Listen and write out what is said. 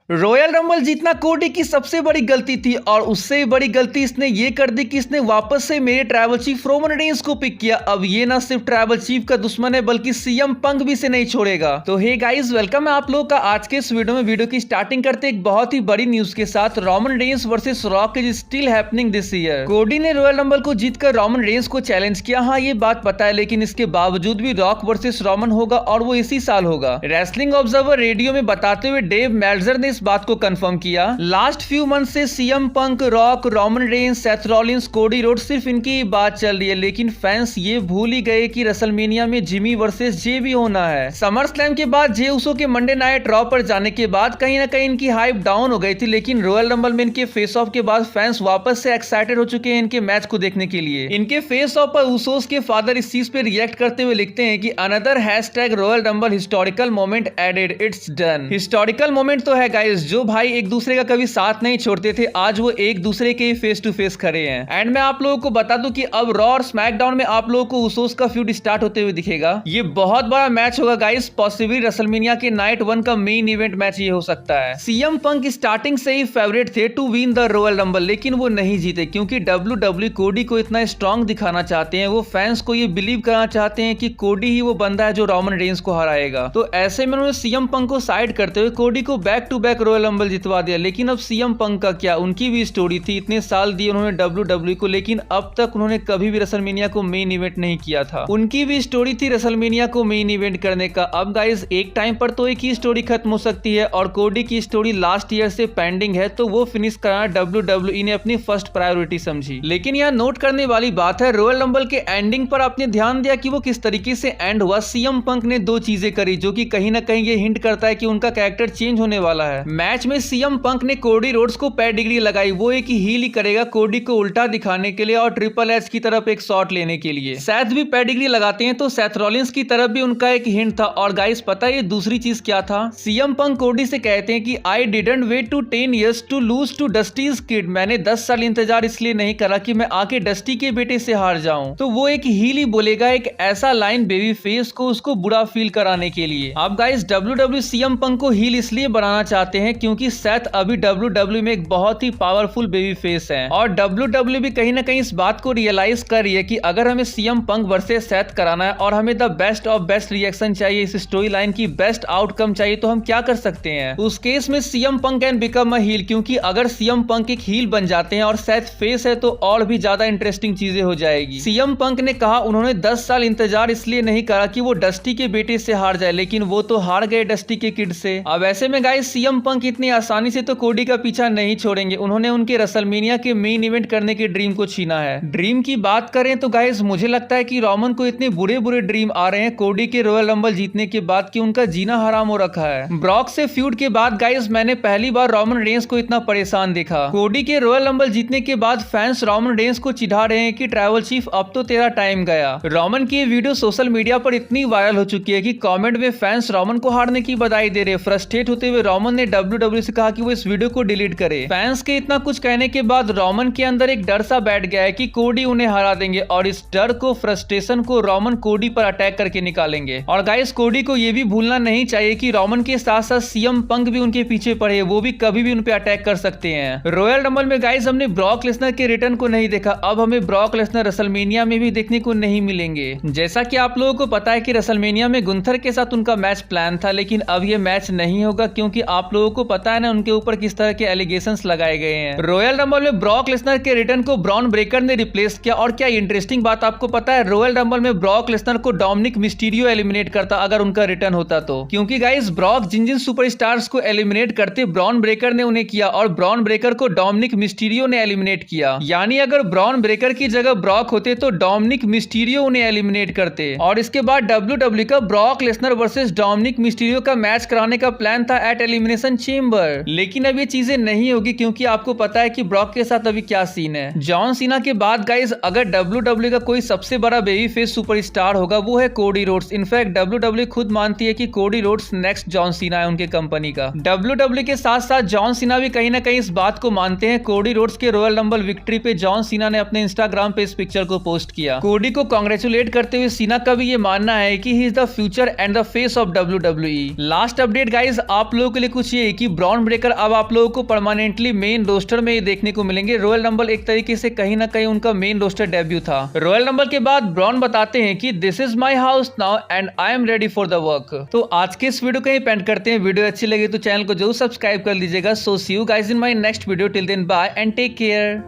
Royal rumble जीतना कोडी की सबसे बड़ी गलती थी और उससे भी बड़ी गलती इसने ये कर दी कि इसने वापस से मेरे ट्राइबल चीफ रोमन रेंस को पिक किया। अब ये ना सिर्फ ट्राइबल चीफ का दुश्मन है बल्कि सीएम पंक भी इसे नहीं छोड़ेगा। तो हे गाइस, वेलकम है आप लोगों का आज के इस वीडियो में। वीडियो की स्टार्टिंग करते एक बहुत ही बड़ी न्यूज के साथ। Roman Reigns versus rock is still happening this year. कोडी ने रॉयल रंबल को जीतकर रोमन रेंस को चैलेंज किया। हाँ, ये बात पता है, लेकिन इसके बावजूद भी रॉक वर्सेस रोमन होगा और वो इसी साल होगा। रेसलिंग ऑब्जर्वर रेडियो में बताते हुए डेव मेल्जर ने इस बात को कंफर्म किया। लास्ट फ्यू मंथ से CM Punk, rock, Roman Reigns, Seth Rollins, कोडी रोड, सिर्फ इनकी बात चल रही है, लेकिन फैंस ये भूल ही गए कि रेसलमेनिया में जिमी वर्सेस जे भी होना है। समर स्लैम के बाद जे उसो के मंडे नाइट रॉ पर जाने के बाद कहीं ना कहीं इनकी हाइप डाउन हो गई थी, लेकिन रॉयल रंबल में इनके फेस ऑफ के बाद फैंस वापस से एक्साइटेड हो चुके हैं इनके मैच को देखने के लिए। इनके फेस ऑफ पर उसोस के फादर इस चीज पे रिएक्ट करते हुए लिखते हैं कि another hashtag royal rumble historical moment added, it's done. Historical moment तो है गाइस, जो भाई एक दूसरे का कभी साथ नहीं छोड़ते थे, आज वो एक दूसरे के फेस टू फेस खड़े हैं। एंड मैं आप लोगों को बता दूं कि अब रॉ और स्मैकडाउन में आप लोगों को उसोस का फ्यूड स्टार्ट होते हुए दिखेगा। ये बहुत बड़ा मैच होगा गाइस, पॉसिबली रेसलमेनिया के नाइट 1 का मेन इवेंट मैच ये हो सकता है। सीएम पंक स्टार्टिंग से ही फेवरेट थे to win the royal rumble, लेकिन वो नहीं जीते क्योंकि WWE कोडी को इतना स्ट्रॉन्ग दिखाना चाहते हैं। वो फैंस को ये बिलीव कराना चाहते हैं कि कोडी ही वो बंदा है जो रोमन रेंस को हराएगा। तो ऐसे में उन्होंने सीएम पंक को साइड करते हुए कोडी को back to back Royal Rumble जितवा दिया। लेकिन अब सीएम पंक का क्या, उनकी भी स्टोरी थी। इतने साल दिए उन्होंने WWE को, लेकिन अब तक उन्होंने कभी भी रेसलमेनिया को मेन इवेंट नहीं किया था। उनकी भी स्टोरी थी रेसलमेनिया को मेन इवेंट करने का। अब गाइस, एक टाइम पर तो एक ही स्टोरी खत्म हो सकती है और कोडी की स्टोरी लास्ट ईयर से पेंडिंग है, तो वो फिनिश कराना WWE ने अपनी फर्स्ट प्रायोरिटी समझी। लेकिन यहाँ नोट करने वाली बात है, रॉयल रंबल के एंडिंग पर आपने ध्यान दिया कि वो किस तरीके से एंड हुआ। सीएम पंक ने दो चीजें करी जो कि कहीं ना कहीं ये हिंट करता है कि उनका कैरेक्टर चेंज होने वाला है। मैच में सीएम पंक ने कोडी रोड्स को पेडिग्री लगाई। वो एक हील ही करेगा कोडी को उल्टा दिखाने के लिए और ट्रिपल एच की तरफ एक शॉट लेने के लिए। सेथ भी पेडिग्री लगाते हैं, तो सेथ रॉलिंस की तरफ भी उनका एक हिंट था। और गाइस, पता है ये दूसरी चीज क्या था? सीएम पंक कोडी से कहते हैं कि I didn't wait to 10 years to lose to Dusty's kid. मैंने 10 साल इंतजार इसलिए नहीं करा कि मैं आके डस्टी के बेटे से हार जाऊं। तो वो एक हील ही बोलेगा, एक ऐसा लाइन बेबी फेस को उसको बुरा फील कराने के लिए। अब गाइस, WWE सीएम पंक को हील इसलिए बनाना चाहते हैं क्योंकि सेथ अभी WWE में एक बहुत ही पावरफुल बेबी फेस है और WWE भी कहीं ना कहीं इस बात को रियलाइज कर रही है कि अगर हमें सीएम पंक वर्सेस सेथ कराना है और हमें the best of best reaction चाहिए, इस स्टोरी लाइन की बेस्ट आउटकम चाहिए, तो हम क्या कर सकते हैं? उस केस में CM Punk can become a heel, क्योंकि अगर सीएम पंक एक हील बन जाते हैं और सेथ फेस है तो और भी ज्यादा इंटरेस्टिंग चीजें हो जाएगी। सीएम पंक ने कहा उन्होंने 10 साल इंतजार इसलिए नहीं करा कि वो डस्टी के बेटे से हार जाए, लेकिन वो तो हार गए डस्टी के किड से। अब ऐसे में गाइस, सीएम पंक इतनी आसानी से तो कोडी का पीछा नहीं छोड़ेंगे। उन्होंने उनके रेसलमेनिया के मेन इवेंट करने के ड्रीम को छीना है। ड्रीम की बात करें तो गाइस, मुझे लगता है कि रोमन को इतने बुरे बुरे ड्रीम आ रहे हैं कोडी के रॉयल रंबल जीतने के बाद कि उनका जीना हराम हो रखा है। ब्रॉक से फ्यूड के बाद गाइस, मैंने पहली बार रोमन रेंस को इतना परेशान देखा। कोडी के रॉयल रंबल जीतने के बाद फैंस रोमन रेंस को चिढ़ा रहे हैं कि ट्राइबल चीफ अब तो तेरा टाइम गया। रोमन की वीडियो सोशल मीडिया पर इतनी वायरल हो चुकी है कि कमेंट में फैंस रोमन को हारने की बधाई दे रहे हैं। फ्रस्ट्रेट होते हुए रोमन ने WWE से कहा कि वो इस वीडियो को डिलीट करे। फैंस के इतना कुछ कहने के बाद रोमन के अंदर एक डर सा बैठ गया है कि कोडी उन्हें हरा देंगे और इस डर को, फ्रस्ट्रेशन को रोमन कोडी पर अटैक करके निकालेंगे। और गाइस, कोडी को ये भी भूलना नहीं चाहिए कि रोमन के साथ साथ सीएम पंक भी उनके पीछे पड़े, वो भी कभी भी उन पे अटैक कर सकते हैं। रॉयल रंबल में गाइस, हमने ब्रॉक लेसनर के रिटर्न को नहीं देखा। अब हमें ब्रॉक लेसनर रेसलमेनिया में भी देखने को नहीं मिलेंगे। जैसा कि आप लोगों को पता है कि रेसलमेनिया में गुंथर के साथ उनका मैच प्लान था, लेकिन अब ये मैच नहीं होगा क्योंकि आप लोगों को पता है ना उनके ऊपर किस तरह के एलिगेशंस लगाए गए हैं। रॉयल रंबल में ब्रॉक लेसनर के रिटर्न को ब्रॉन ब्रेकर ने रिप्लेस किया। और क्या इंटरेस्टिंग बात आपको पता है, रॉयल रंबल में ब्रॉक लेसनर को डोमिनिक मिस्टीरियो एलिमिनेट करता अगर उनका रिटर्न होता तो। क्योंकि गाइस, ब्रॉक जिन सुपरस्टार्स को एलिमिनेट करते ब्रॉन ब्रेकर ने उन्हें किया और ब्रॉन ब्रेकर को डोमिनिक मिस्टीरियो ने एलिमिनेट किया। यानी अगर ब्रॉन ब्रेकर की जगह ब्रॉक होते तो डोमिनिक मिस्टीरियो उन्हें एलिमिनेट करते। और इसके बाद WWE का Brock Lesnar versus Dominik Mysterio का मैच कराने का प्लान था एट एलिमिनेशन चेंबर। लेकिन अब ये चीजें नहीं होगी क्योंकि आपको पता है कि ब्रॉक के साथ अभी क्या सीन है। जॉन सीना के बाद गाइस, अगर WWE का कोई सबसे बड़ा बेबी फेस सुपरस्टार होगा वो है कोडी रोड्स। इनफैक्ट WWE खुद मानती है कि Cody Rhodes next John Cena है उनके कंपनी का। WWE के साथ साथ जॉन सीना भी कहीं ना कहीं इस बात को मानते हैं। कोडी रोड्स के रॉयल रंबल विक्ट्री पे जॉन सीना ने अपने इंस्टाग्राम पे इस पिक्चर को पोस्ट किया। कोडी को कांग्रेचुलेट करते हुए सीना का भी ये मानना है कि he is the future and the face of WWE। Last update guys, आप लोगों के लिए कुछ ये कि ब्रॉन ब्रेकर अब आप लोगों को परमानेंटली मेन रोस्टर में ही देखने को मिलेंगे। रॉयल रंबल एक तरीके से कहीं ना कहीं उनका मेन रोस्टर डेब्यू था। रॉयल रंबल के बाद ब्रॉन बताते हैं कि this is my house now and I am ready for the work. तो आज के इस वीडियो को ही पेंट करते हैं। वीडियो अच्छी लगी तो चैनल को जरूर सब्सक्राइब कर लीजिएगा। So see you guys in my next video. Till then bye and take care.